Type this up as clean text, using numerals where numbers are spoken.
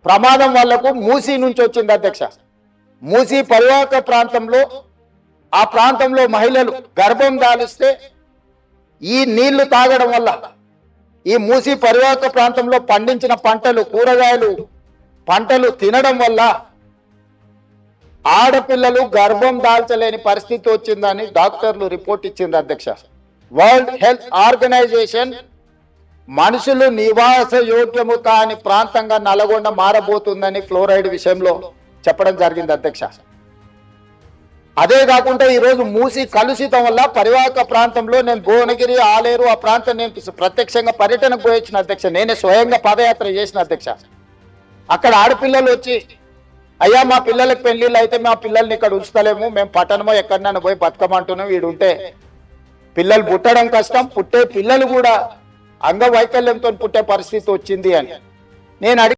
ప్రమాదం వాళ్లకు మూసీ నుంచి వచ్చింది అధ్యక్ష. మూసీ పరివాహక ప్రాంతంలో ఆ ప్రాంతంలో మహిళలు గర్భం దాలిస్తే ఈ నీళ్లు తాగడం వల్ల ఈ మూసీ పరివాహక ప్రాంతంలో పండించిన పంటలు కూరగాయలు పంటలు తినడం వల్ల ఆడపిల్లలు గర్భం దాల్చలేని పరిస్థితి వచ్చిందని డాక్టర్లు రిపోర్ట్ ఇచ్చింది అధ్యక్ష. వరల్డ్ హెల్త్ ఆర్గనైజేషన్ మనుషులు నివాస యోగ్యము కాని ప్రాంతంగా నల్గొండ మారబోతుందని ఫ్లోరైడ్ విషయంలో చెప్పడం జరిగింది అధ్యక్ష. అదే కాకుండా ఈరోజు మూసి కలుషితం వల్ల పరివాహక ప్రాంతంలో నేను భువనగిరి ఆలేరు ఆ ప్రాంతం నేను ప్రత్యక్షంగా పర్యటనకు పోయొచ్చిన అధ్యక్ష. నేనే స్వయంగా పాదయాత్ర చేసిన అధ్యక్ష. అక్కడ ఆడపిల్లలు వచ్చి అయ్యా మా పిల్లలకు పెళ్లిళ్ళు అయితే మా పిల్లల్ని ఇక్కడ ఉంచుతలేము, మేము పట్టణమో ఎక్కడైనా పోయి బతకమంటున్నాం, వీడు ఉంటే పిల్లలు పుట్టడం కష్టం, పుట్టే పిల్లలు కూడా అంగవైకల్యంతో పుట్టే పరిస్థితి వచ్చింది అని నేను